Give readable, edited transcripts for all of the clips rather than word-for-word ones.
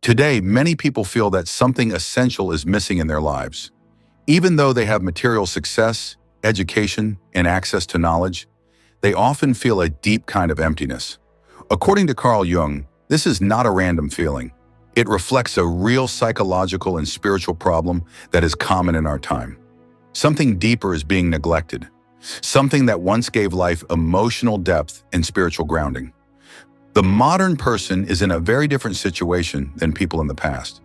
Today, many people feel that something essential is missing in their lives. Even though they have material success, education, and access to knowledge, they often feel a deep kind of emptiness. According to Carl Jung, this is not a random feeling. It reflects a real psychological and spiritual problem that is common in our time. Something deeper is being neglected, something that once gave life emotional depth and spiritual grounding. The modern person is in a very different situation than people in the past.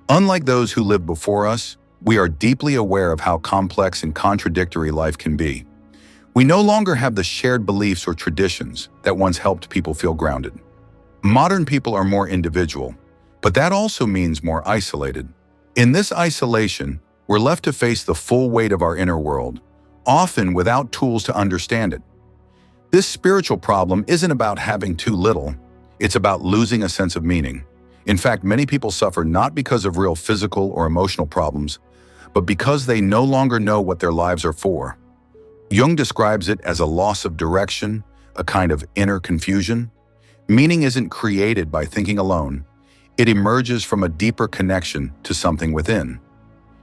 Unlike those who lived before us, we are deeply aware of how complex and contradictory life can be. We no longer have the shared beliefs or traditions that once helped people feel grounded. Modern people are more individual, but that also means more isolated. In this isolation, we're left to face the full weight of our inner world, often without tools to understand it. This spiritual problem isn't about having too little, it's about losing a sense of meaning. In fact, many people suffer not because of real physical or emotional problems, but because they no longer know what their lives are for. Jung describes it as a loss of direction, a kind of inner confusion. Meaning isn't created by thinking alone. It emerges from a deeper connection to something within.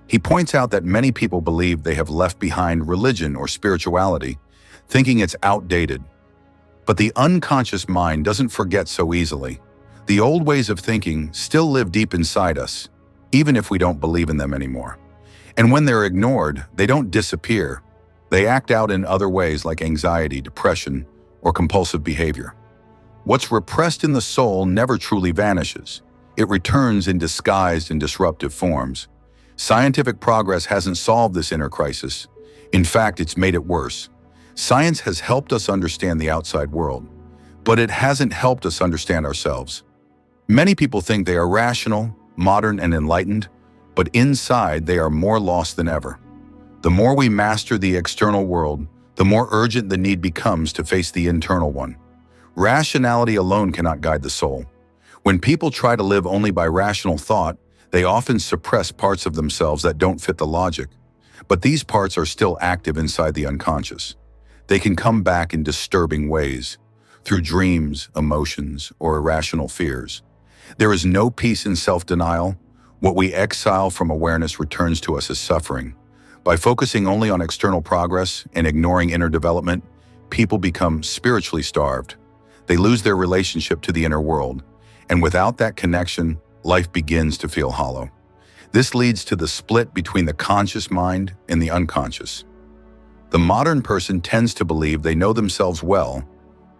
He points out that many people believe they have left behind religion or spirituality, thinking it's outdated. But the unconscious mind doesn't forget so easily. The old ways of thinking still live deep inside us, even if we don't believe in them anymore. And when they're ignored, they don't disappear. They act out in other ways like anxiety, depression, or compulsive behavior. What's repressed in the soul never truly vanishes. It returns in disguised and disruptive forms. Scientific progress hasn't solved this inner crisis. In fact, it's made it worse. Science has helped us understand the outside world, but it hasn't helped us understand ourselves. Many people think they are rational, modern, and enlightened, but inside they are more lost than ever. The more we master the external world, the more urgent the need becomes to face the internal one. Rationality alone cannot guide the soul. When people try to live only by rational thought, they often suppress parts of themselves that don't fit the logic. But these parts are still active inside the unconscious. They can come back in disturbing ways, through dreams, emotions, or irrational fears. There is no peace in self-denial. What we exile from awareness returns to us as suffering. By focusing only on external progress and ignoring inner development, people become spiritually starved. They lose their relationship to the inner world, and without that connection, life begins to feel hollow. This leads to the split between the conscious mind and the unconscious. The modern person tends to believe they know themselves well,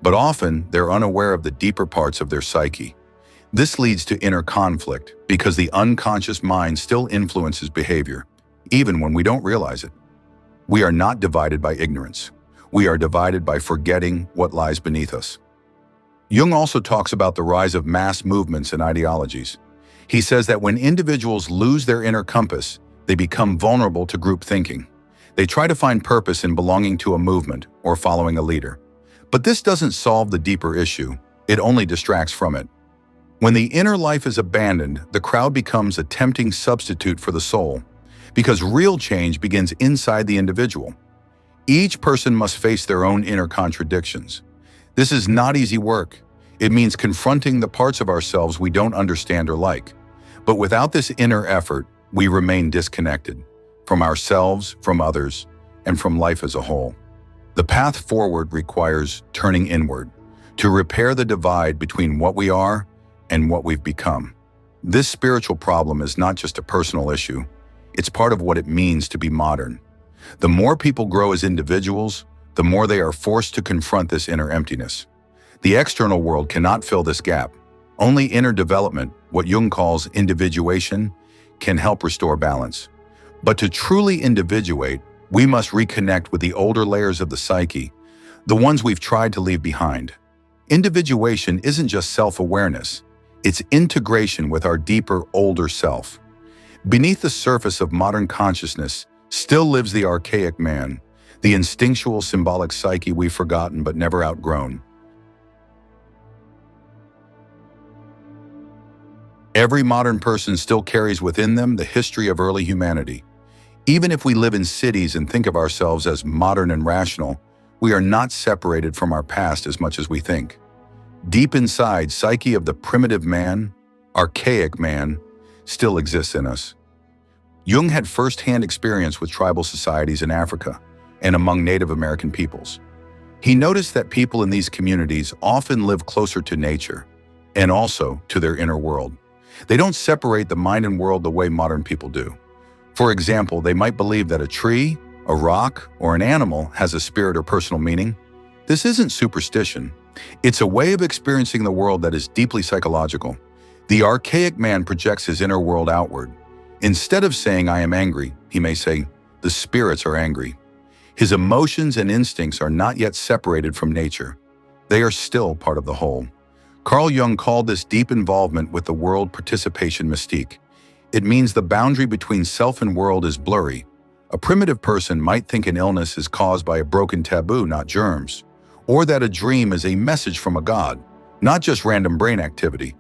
but often they're unaware of the deeper parts of their psyche. This leads to inner conflict because the unconscious mind still influences behavior, even when we don't realize it. We are not divided by ignorance. We are divided by forgetting what lies beneath us. Jung also talks about the rise of mass movements and ideologies. He says that when individuals lose their inner compass, they become vulnerable to group thinking. They try to find purpose in belonging to a movement or following a leader. But this doesn't solve the deeper issue. It only distracts from it. When the inner life is abandoned, the crowd becomes a tempting substitute for the soul, because real change begins inside the individual. Each person must face their own inner contradictions. This is not easy work. It means confronting the parts of ourselves we don't understand or like. But without this inner effort, we remain disconnected from ourselves, from others, and from life as a whole. The path forward requires turning inward, to repair the divide between what we are and what we've become. This spiritual problem is not just a personal issue. It's part of what it means to be modern. The more people grow as individuals, the more they are forced to confront this inner emptiness. The external world cannot fill this gap. Only inner development, what Jung calls individuation, can help restore balance. But to truly individuate, we must reconnect with the older layers of the psyche, the ones we've tried to leave behind. Individuation isn't just self-awareness, it's integration with our deeper, older self. Beneath the surface of modern consciousness still lives the archaic man, the instinctual, symbolic psyche we've forgotten but never outgrown. Every modern person still carries within them the history of early humanity. Even if we live in cities and think of ourselves as modern and rational, we are not separated from our past as much as we think. Deep inside, psyche of the primitive man, archaic man still exists in us. Jung had first-hand experience with tribal societies in Africa and among Native American peoples. He noticed that people in these communities often live closer to nature and also to their inner world. They don't separate the mind and world the way modern people do. For example, they might believe that a tree, a rock, or an animal has a spirit or personal meaning. This isn't superstition. It's a way of experiencing the world that is deeply psychological. The archaic man projects his inner world outward. Instead of saying, "I am angry," he may say, "The spirits are angry." His emotions and instincts are not yet separated from nature. They are still part of the whole. Carl Jung called this deep involvement with the world participation mystique. It means the boundary between self and world is blurry. A primitive person might think an illness is caused by a broken taboo, not germs, or that a dream is a message from a god, not just random brain activity.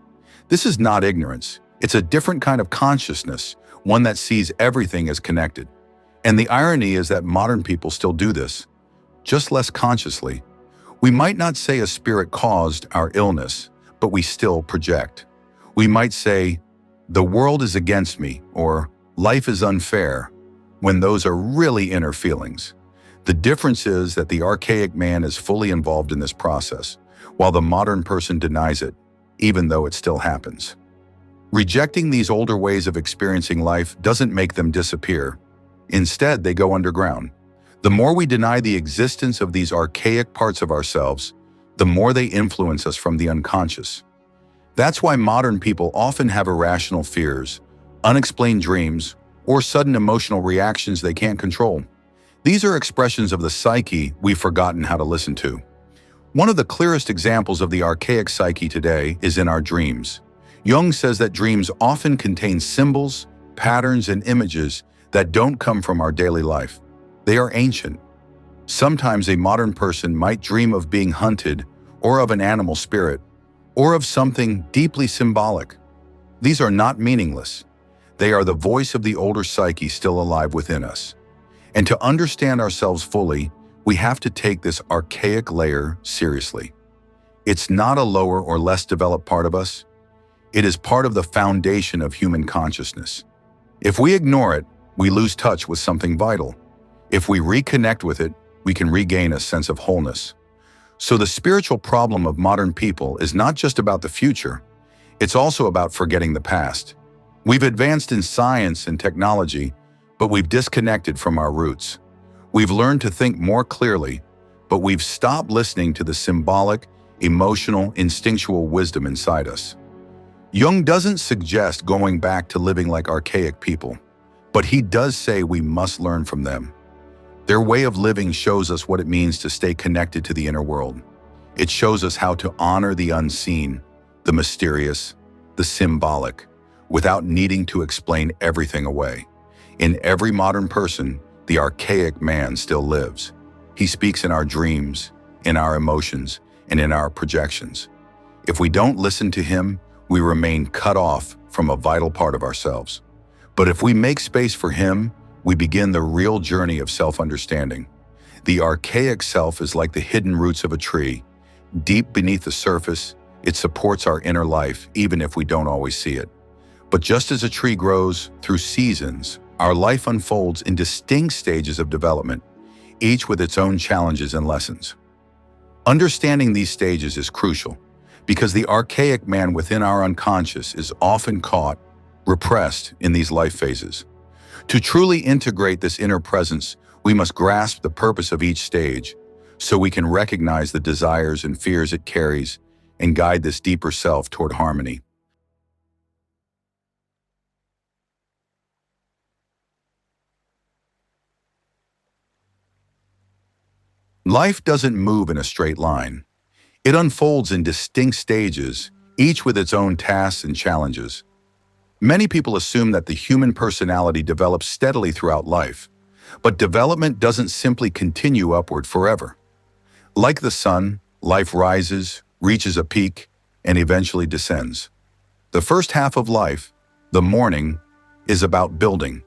This is not ignorance. It's a different kind of consciousness, one that sees everything as connected. And the irony is that modern people still do this, just less consciously. We might not say a spirit caused our illness, but we still project. We might say, "The world is against me," or "Life is unfair," when those are really inner feelings. The difference is that the archaic man is fully involved in this process, while the modern person denies it, even though it still happens. Rejecting these older ways of experiencing life doesn't make them disappear. Instead, they go underground. The more we deny the existence of these archaic parts of ourselves, the more they influence us from the unconscious. That's why modern people often have irrational fears, unexplained dreams, or sudden emotional reactions they can't control. These are expressions of the psyche we've forgotten how to listen to. One of the clearest examples of the archaic psyche today is in our dreams. Jung says that dreams often contain symbols, patterns, and images that don't come from our daily life. They are ancient. Sometimes a modern person might dream of being hunted, or of an animal spirit, or of something deeply symbolic. These are not meaningless. They are the voice of the older psyche still alive within us. And to understand ourselves fully, we have to take this archaic layer seriously. It's not a lower or less developed part of us. It is part of the foundation of human consciousness. If we ignore it, we lose touch with something vital. If we reconnect with it, we can regain a sense of wholeness. So the spiritual problem of modern people is not just about the future, it's also about forgetting the past. We've advanced in science and technology, but we've disconnected from our roots. We've learned to think more clearly, but we've stopped listening to the symbolic, emotional, instinctual wisdom inside us. Jung doesn't suggest going back to living like archaic people, but he does say we must learn from them. Their way of living shows us what it means to stay connected to the inner world. It shows us how to honor the unseen, the mysterious, the symbolic, without needing to explain everything away. In every modern person, the archaic man still lives. He speaks in our dreams, in our emotions, and in our projections. If we don't listen to him, we remain cut off from a vital part of ourselves. But if we make space for him, we begin the real journey of self-understanding. The archaic self is like the hidden roots of a tree. Deep beneath the surface, it supports our inner life, even if we don't always see it. But just as a tree grows through seasons, our life unfolds in distinct stages of development, each with its own challenges and lessons. Understanding these stages is crucial, because the archaic man within our unconscious is often caught, repressed in these life phases. To truly integrate this inner presence, we must grasp the purpose of each stage, so we can recognize the desires and fears it carries and guide this deeper self toward harmony. Life doesn't move in a straight line. It unfolds in distinct stages, each with its own tasks and challenges. Many people assume that the human personality develops steadily throughout life, but development doesn't simply continue upward forever. Like the sun, life rises, reaches a peak, and eventually descends. The first half of life, the morning, is about building.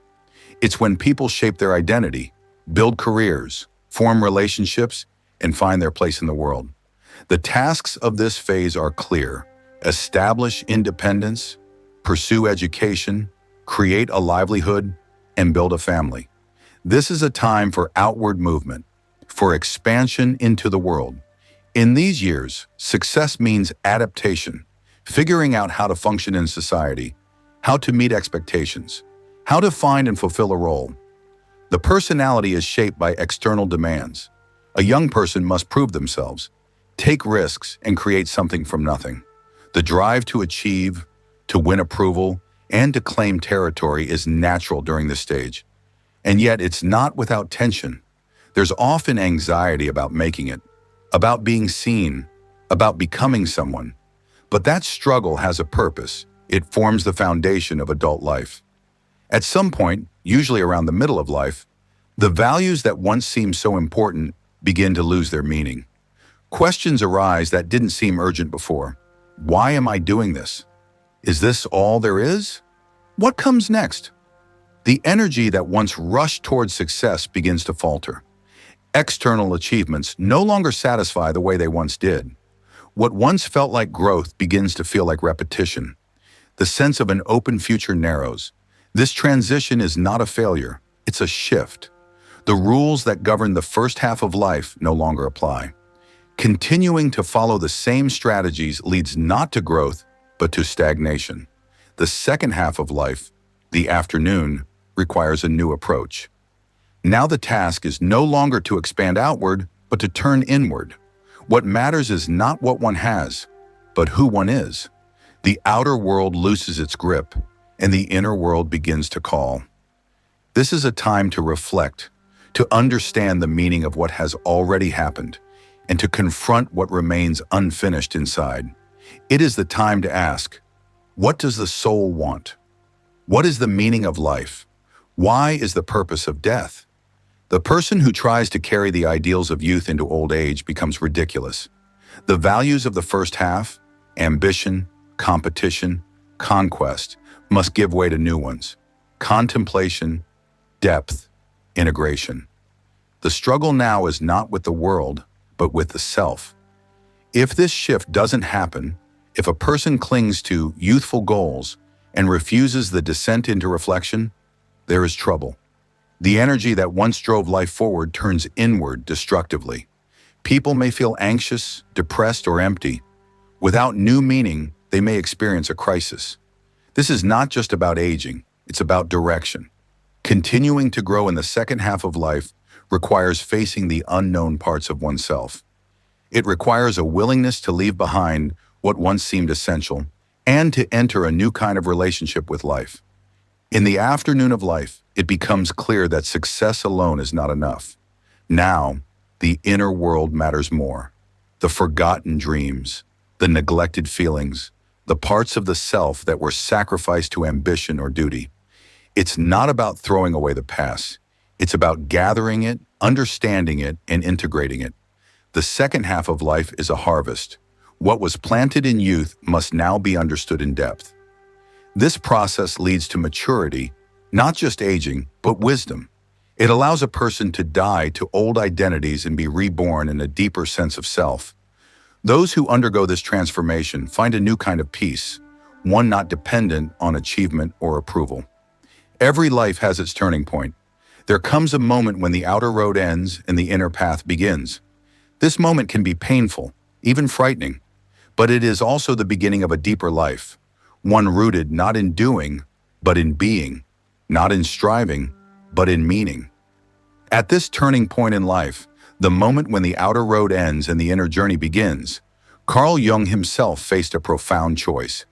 It's when people shape their identity, build careers, form relationships, and find their place in the world. The tasks of this phase are clear: establish independence, pursue education, create a livelihood, and build a family. This is a time for outward movement, for expansion into the world. In these years, success means adaptation, figuring out how to function in society, how to meet expectations, how to find and fulfill a role. The personality is shaped by external demands. A young person must prove themselves, take risks, and create something from nothing. The drive to achieve, to win approval, and to claim territory is natural during this stage. And yet it's not without tension. There's often anxiety about making it, about being seen, about becoming someone. But that struggle has a purpose. It forms the foundation of adult life. At some point, usually around the middle of life, the values that once seemed so important begin to lose their meaning. Questions arise that didn't seem urgent before. Why am I doing this? Is this all there is? What comes next? The energy that once rushed towards success begins to falter. External achievements no longer satisfy the way they once did. What once felt like growth begins to feel like repetition. The sense of an open future narrows. This transition is not a failure, it's a shift. The rules that govern the first half of life no longer apply. Continuing to follow the same strategies leads not to growth, but to stagnation. The second half of life, the afternoon, requires a new approach. Now the task is no longer to expand outward, but to turn inward. What matters is not what one has, but who one is. The outer world looses its grip, and the inner world begins to call. This is a time to reflect, to understand the meaning of what has already happened, and to confront what remains unfinished inside. It is the time to ask, what does the soul want? What is the meaning of life? Why is the purpose of death? The person who tries to carry the ideals of youth into old age becomes ridiculous. The values of the first half, ambition, competition, conquest, must give way to new ones. Contemplation, depth, integration. The struggle now is not with the world, but with the self. If this shift doesn't happen, if a person clings to youthful goals and refuses the descent into reflection, there is trouble. The energy that once drove life forward turns inward destructively. People may feel anxious, depressed, or empty. Without new meaning, they may experience a crisis. This is not just about aging, it's about direction. Continuing to grow in the second half of life requires facing the unknown parts of oneself. It requires a willingness to leave behind what once seemed essential and to enter a new kind of relationship with life. In the afternoon of life, it becomes clear that success alone is not enough. Now, the inner world matters more. The forgotten dreams, the neglected feelings, the parts of the self that were sacrificed to ambition or duty. It's not about throwing away the past. It's about gathering it, understanding it, and integrating it. The second half of life is a harvest. What was planted in youth must now be understood in depth. This process leads to maturity, not just aging, but wisdom. It allows a person to die to old identities and be reborn in a deeper sense of self. Those who undergo this transformation find a new kind of peace, one not dependent on achievement or approval. Every life has its turning point. There comes a moment when the outer road ends and the inner path begins. This moment can be painful, even frightening, but it is also the beginning of a deeper life, one rooted not in doing, but in being, not in striving, but in meaning. At this turning point in life, the moment when the outer road ends and the inner journey begins, Carl Jung himself faced a profound choice.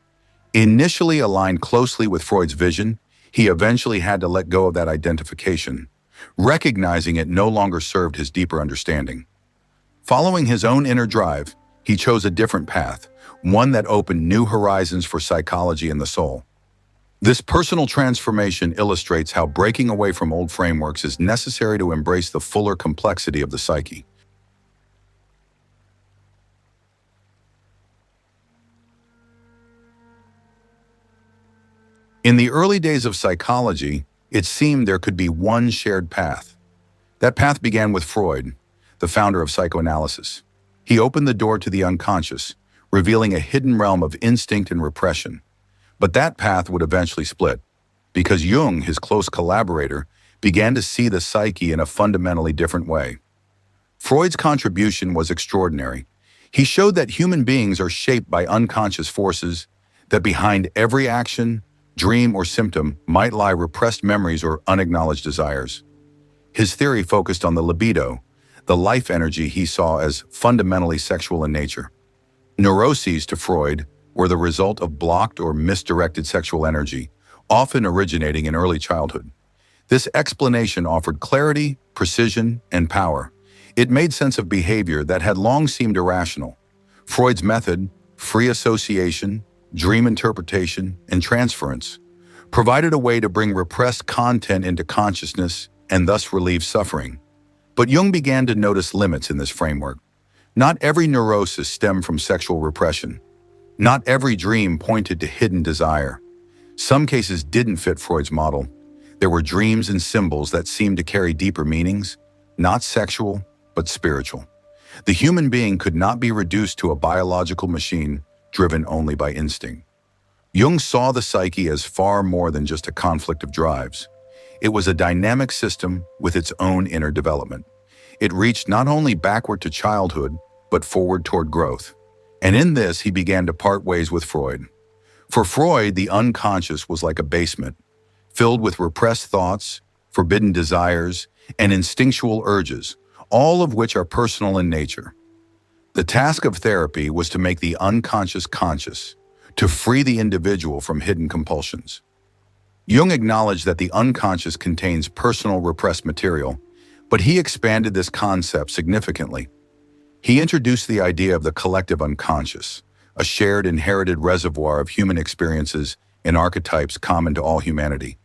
Initially aligned closely with Freud's vision, he eventually had to let go of that identification, recognizing it no longer served his deeper understanding. Following his own inner drive, he chose a different path, one that opened new horizons for psychology and the soul. This personal transformation illustrates how breaking away from old frameworks is necessary to embrace the fuller complexity of the psyche. In the early days of psychology, it seemed there could be one shared path. That path began with Freud, the founder of psychoanalysis. He opened the door to the unconscious, revealing a hidden realm of instinct and repression. But that path would eventually split, because Jung, his close collaborator, began to see the psyche in a fundamentally different way. Freud's contribution was extraordinary. He showed that human beings are shaped by unconscious forces, that behind every action, dream, or symptom might lie repressed memories or unacknowledged desires. His theory focused on the libido, the life energy he saw as fundamentally sexual in nature. Neuroses, to Freud, were the result of blocked or misdirected sexual energy, often originating in early childhood. This explanation offered clarity, precision, and power. It made sense of behavior that had long seemed irrational. Freud's method, free association, dream interpretation, and transference, provided a way to bring repressed content into consciousness and thus relieve suffering. But Jung began to notice limits in this framework. Not every neurosis stemmed from sexual repression. Not every dream pointed to hidden desire. Some cases didn't fit Freud's model. There were dreams and symbols that seemed to carry deeper meanings, not sexual, but spiritual. The human being could not be reduced to a biological machine driven only by instinct. Jung saw the psyche as far more than just a conflict of drives. It was a dynamic system with its own inner development. It reached not only backward to childhood, but forward toward growth. And in this, he began to part ways with Freud. For Freud, the unconscious was like a basement, filled with repressed thoughts, forbidden desires, and instinctual urges, all of which are personal in nature. The task of therapy was to make the unconscious conscious, to free the individual from hidden compulsions. Jung acknowledged that the unconscious contains personal repressed material, but he expanded this concept significantly. He introduced the idea of the collective unconscious, a shared inherited reservoir of human experiences and archetypes common to all humanity.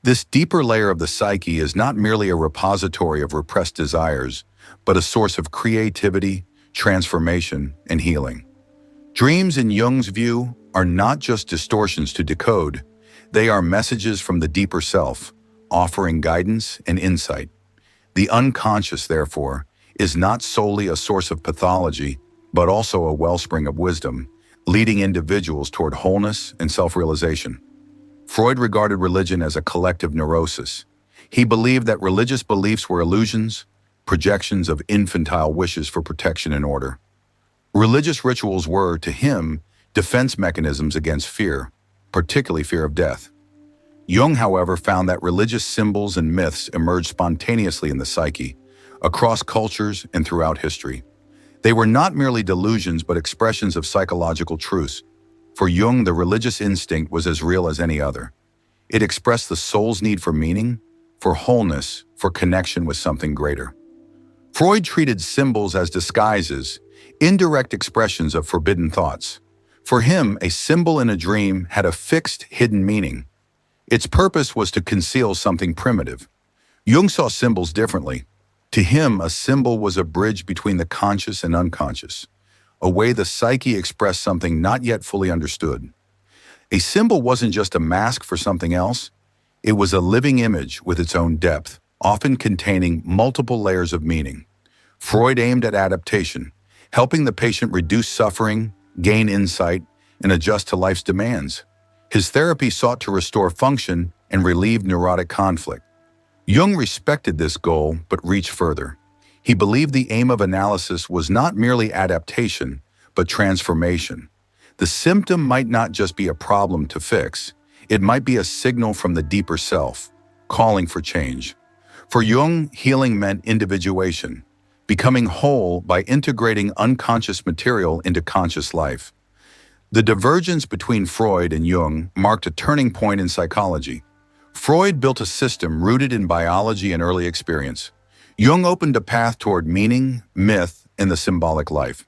This deeper layer of the psyche is not merely a repository of repressed desires, but a source of creativity, transformation, and healing. Dreams, in Jung's view, are not just distortions to decode. They are messages from the deeper self, offering guidance and insight. The unconscious, therefore, is not solely a source of pathology, but also a wellspring of wisdom, leading individuals toward wholeness and self-realization. Freud regarded religion as a collective neurosis. He believed that religious beliefs were illusions, projections of infantile wishes for protection and order. Religious rituals were, to him, defense mechanisms against fear, particularly fear of death. Jung, however, found that religious symbols and myths emerged spontaneously in the psyche, across cultures and throughout history. They were not merely delusions but expressions of psychological truths. For Jung, the religious instinct was as real as any other. It expressed the soul's need for meaning, for wholeness, for connection with something greater. Freud treated symbols as disguises, indirect expressions of forbidden thoughts. For him, a symbol in a dream had a fixed, hidden meaning. Its purpose was to conceal something primitive. Jung saw symbols differently. To him, a symbol was a bridge between the conscious and unconscious, a way the psyche expressed something not yet fully understood. A symbol wasn't just a mask for something else. It was a living image with its own depth, often containing multiple layers of meaning. Freud aimed at adaptation, helping the patient reduce suffering, gain insight, and adjust to life's demands. His therapy sought to restore function and relieve neurotic conflict. Jung respected this goal but reached further. He believed the aim of analysis was not merely adaptation, but transformation. The symptom might not just be a problem to fix. It might be a signal from the deeper self, calling for change. For Jung, healing meant individuation, becoming whole by integrating unconscious material into conscious life. The divergence between Freud and Jung marked a turning point in psychology. Freud built a system rooted in biology and early experience. Jung opened a path toward meaning, myth, and the symbolic life.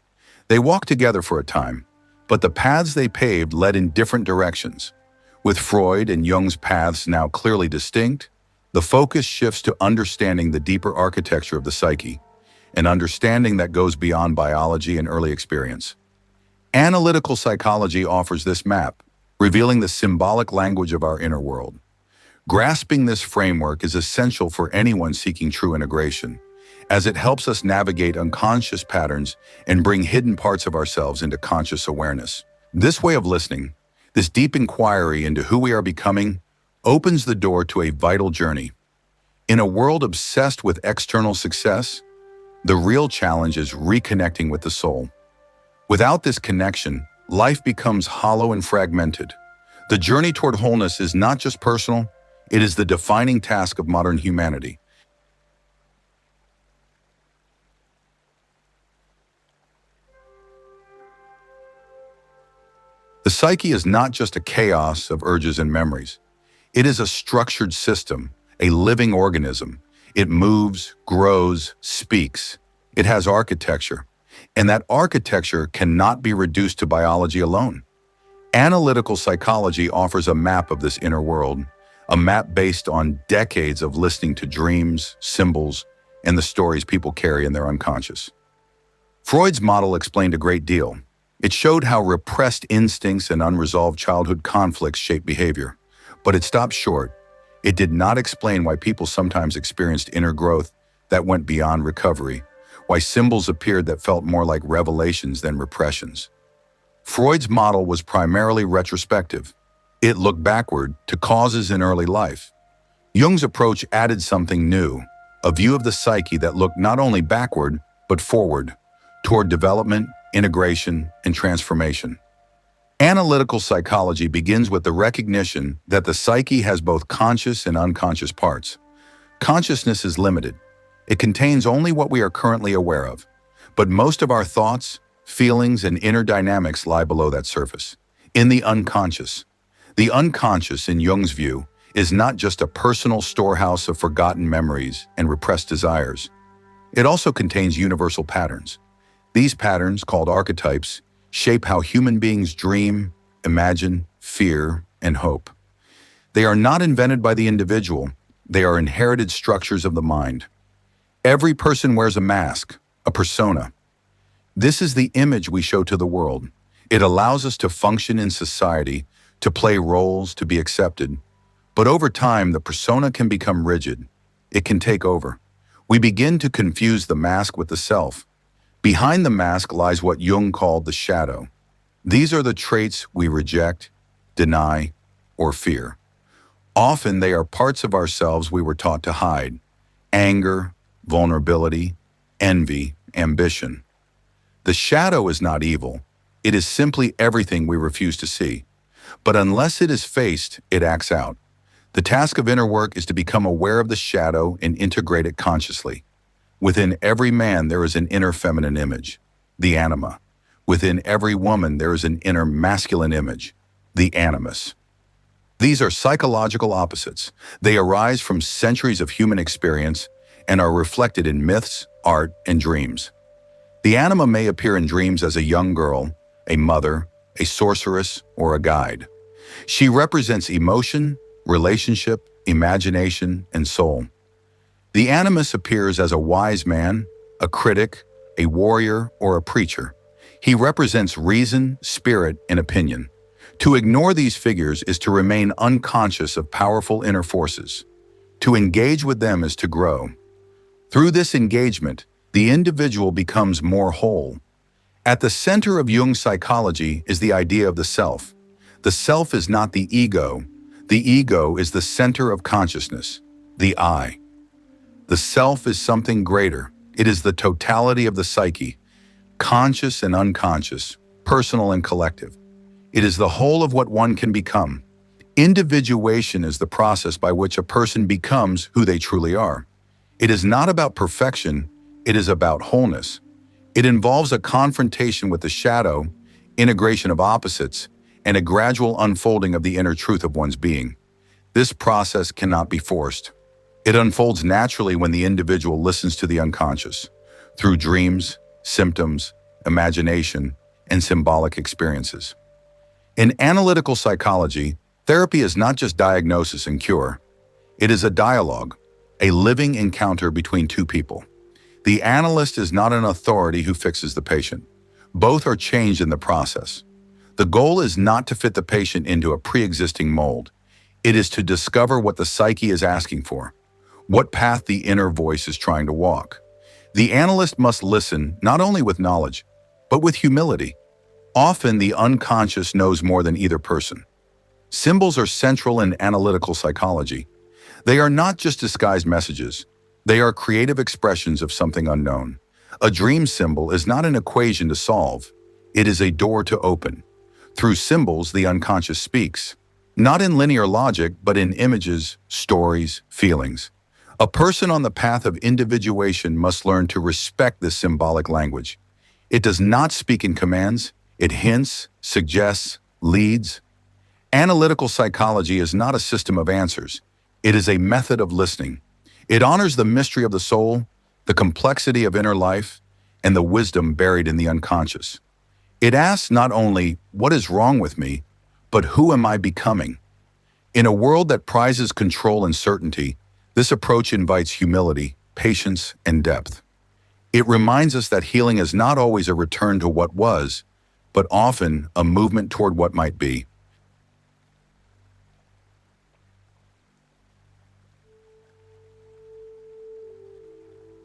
They walked together for a time, but the paths they paved led in different directions. With Freud and Jung's paths now clearly distinct, the focus shifts to understanding the deeper architecture of the psyche, an understanding that goes beyond biology and early experience. Analytical psychology offers this map, revealing the symbolic language of our inner world. Grasping this framework is essential for anyone seeking true integration, as it helps us navigate unconscious patterns and bring hidden parts of ourselves into conscious awareness. This way of listening, This deep inquiry into who we are becoming opens the door to a vital journey. In a world obsessed with external success, the real challenge is reconnecting with the soul. Without this connection, life becomes hollow and fragmented. The journey toward wholeness is not just personal, it is the defining task of modern humanity. The psyche is not just a chaos of urges and memories. It is a structured system, a living organism. It moves, grows, speaks. It has architecture, and that architecture cannot be reduced to biology alone. Analytical psychology offers a map of this inner world, a map based on decades of listening to dreams, symbols, and the stories people carry in their unconscious. Freud's model explained a great deal. It showed how repressed instincts and unresolved childhood conflicts shape behavior. But it stopped short. It did not explain why people sometimes experienced inner growth that went beyond recovery, why symbols appeared that felt more like revelations than repressions. Freud's model was primarily retrospective. It looked backward to causes in early life. Jung's approach added something new, a view of the psyche that looked not only backward, but forward, toward development, integration, and transformation. Analytical psychology begins with the recognition that the psyche has both conscious and unconscious parts. Consciousness is limited. It contains only what we are currently aware of. But most of our thoughts, feelings, and inner dynamics lie below that surface, in the unconscious. The unconscious, in Jung's view, is not just a personal storehouse of forgotten memories and repressed desires. It also contains universal patterns. These patterns, called archetypes, shape how human beings dream, imagine, fear, and hope. They are not invented by the individual. They are inherited structures of the mind. Every person wears a mask, a persona. This is the image we show to the world. It allows us to function in society, to play roles, to be accepted. But over time, the persona can become rigid. It can take over. We begin to confuse the mask with the self. Behind the mask lies what Jung called the shadow. These are the traits we reject, deny, or fear. Often they are parts of ourselves we were taught to hide: anger, vulnerability, envy, ambition. The shadow is not evil. It is simply everything we refuse to see. But unless it is faced, it acts out. The task of inner work is to become aware of the shadow and integrate it consciously. Within every man there is an inner feminine image, the anima. Within every woman there is an inner masculine image, the animus. These are psychological opposites. They arise from centuries of human experience and are reflected in myths, art, and dreams. The anima may appear in dreams as a young girl, a mother, a sorceress, or a guide. She represents emotion, relationship, imagination, and soul. The animus appears as a wise man, a critic, a warrior, or a preacher. He represents reason, spirit, and opinion. To ignore these figures is to remain unconscious of powerful inner forces. To engage with them is to grow. Through this engagement, the individual becomes more whole. At the center of Jung's psychology is the idea of the self. The self is not the ego. The ego is the center of consciousness, the I. The self is something greater. It is the totality of the psyche, conscious and unconscious, personal and collective. It is the whole of what one can become. Individuation is the process by which a person becomes who they truly are. It is not about perfection, it is about wholeness. It involves a confrontation with the shadow, integration of opposites, and a gradual unfolding of the inner truth of one's being. This process cannot be forced. It unfolds naturally when the individual listens to the unconscious, through dreams, symptoms, imagination, and symbolic experiences. In analytical psychology, therapy is not just diagnosis and cure. It is a dialogue, a living encounter between two people. The analyst is not an authority who fixes the patient. Both are changed in the process. The goal is not to fit the patient into a pre-existing mold. It is to discover what the psyche is asking for, what path the inner voice is trying to walk. The analyst must listen not only with knowledge, but with humility. Often, the unconscious knows more than either person. Symbols are central in analytical psychology. They are not just disguised messages. They are creative expressions of something unknown. A dream symbol is not an equation to solve. It is a door to open. Through symbols, the unconscious speaks. Not in linear logic, but in images, stories, feelings. A person on the path of individuation must learn to respect this symbolic language. It does not speak in commands. It hints, suggests, leads. Analytical psychology is not a system of answers. It is a method of listening. It honors the mystery of the soul, the complexity of inner life, and the wisdom buried in the unconscious. It asks not only, what is wrong with me, but who am I becoming? In a world that prizes control and certainty, this approach invites humility, patience, and depth. It reminds us that healing is not always a return to what was, but often a movement toward what might be.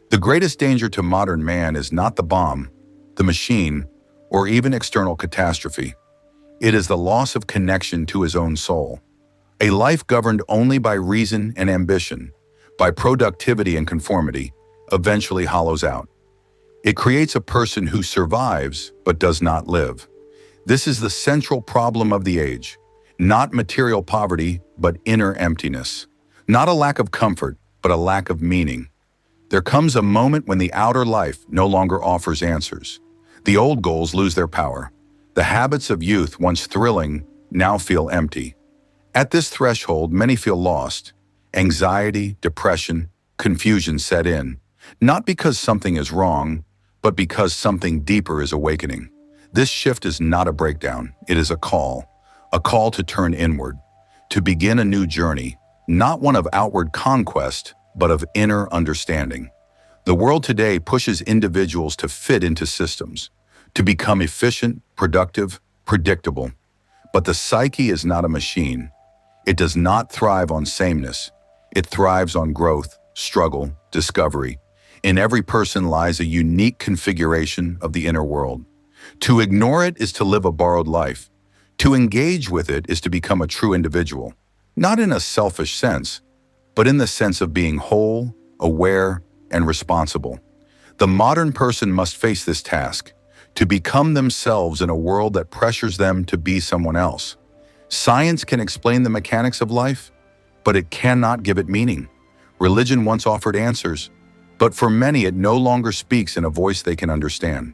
The greatest danger to modern man is not the bomb, the machine, or even external catastrophe. It is the loss of connection to his own soul. A life governed only by reason and ambition, by productivity and conformity, eventually hollows out. It creates a person who survives but does not live. This is the central problem of the age. Not material poverty, but inner emptiness. Not a lack of comfort, but a lack of meaning. There comes a moment when the outer life no longer offers answers. The old goals lose their power. The habits of youth, once thrilling, now feel empty. At this threshold, many feel lost. Anxiety, depression, confusion set in. Not because something is wrong, but because something deeper is awakening. This shift is not a breakdown. It is a call to turn inward, to begin a new journey, not one of outward conquest, but of inner understanding. The world today pushes individuals to fit into systems, to become efficient, productive, predictable. But the psyche is not a machine. It does not thrive on sameness. It thrives on growth, struggle, discovery. In every person lies a unique configuration of the inner world. To ignore it is to live a borrowed life. To engage with it is to become a true individual, not in a selfish sense, but in the sense of being whole, aware, and responsible. The modern person must face this task, to become themselves in a world that pressures them to be someone else. Science can explain the mechanics of life, but it cannot give it meaning. Religion once offered answers, but for many it no longer speaks in a voice they can understand.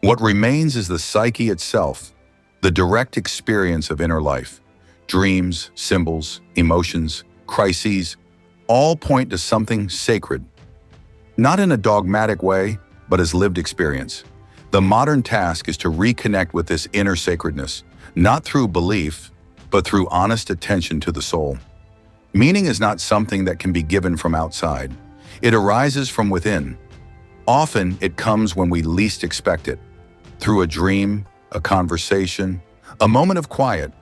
What remains is the psyche itself, the direct experience of inner life. Dreams, symbols, emotions, crises, all point to something sacred. Not in a dogmatic way, but as lived experience. The modern task is to reconnect with this inner sacredness, not through belief, but through honest attention to the soul. Meaning is not something that can be given from outside. It arises from within. Often, it comes when we least expect it, through a dream, a conversation, a moment of quiet.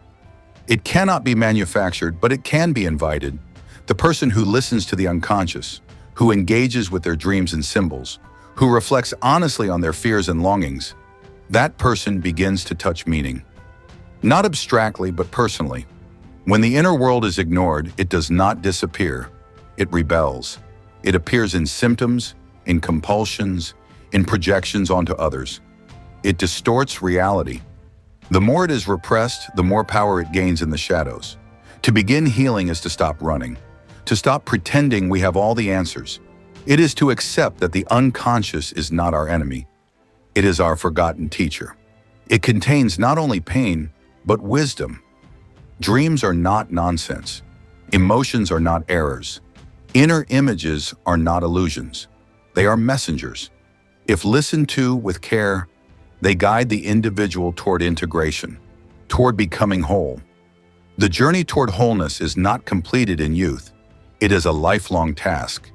It cannot be manufactured, but it can be invited. The person who listens to the unconscious, who engages with their dreams and symbols, who reflects honestly on their fears and longings, that person begins to touch meaning. Not abstractly, but personally. When the inner world is ignored, it does not disappear. It rebels. It appears in symptoms, in compulsions, in projections onto others. It distorts reality. The more it is repressed, the more power it gains in the shadows. To begin healing is to stop running, to stop pretending we have all the answers. It is to accept that the unconscious is not our enemy. It is our forgotten teacher. It contains not only pain, but wisdom. Dreams are not nonsense. Emotions are not errors. Inner images are not illusions. They are messengers. If listened to with care, they guide the individual toward integration, toward becoming whole. The journey toward wholeness is not completed in youth. It is a lifelong task.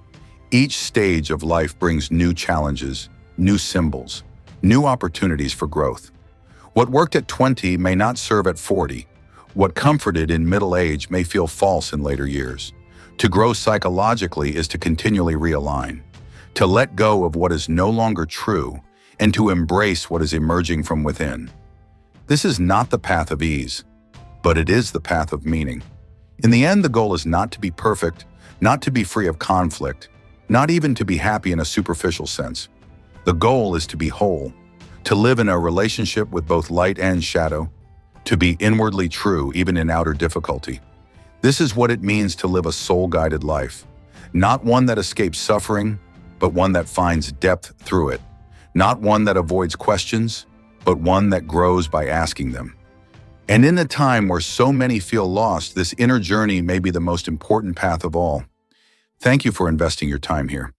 Each stage of life brings new challenges, new symbols, new opportunities for growth. What worked at 20 may not serve at 40. What comforted in middle age may feel false in later years. To grow psychologically is to continually realign, to let go of what is no longer true, and to embrace what is emerging from within. This is not the path of ease, but it is the path of meaning. In the end, the goal is not to be perfect, not to be free of conflict, not even to be happy in a superficial sense. The goal is to be whole, to live in a relationship with both light and shadow, to be inwardly true even in outer difficulty. This is what it means to live a soul-guided life, not one that escapes suffering, but one that finds depth through it, not one that avoids questions, but one that grows by asking them. And in a time where so many feel lost, this inner journey may be the most important path of all. Thank you for investing your time here.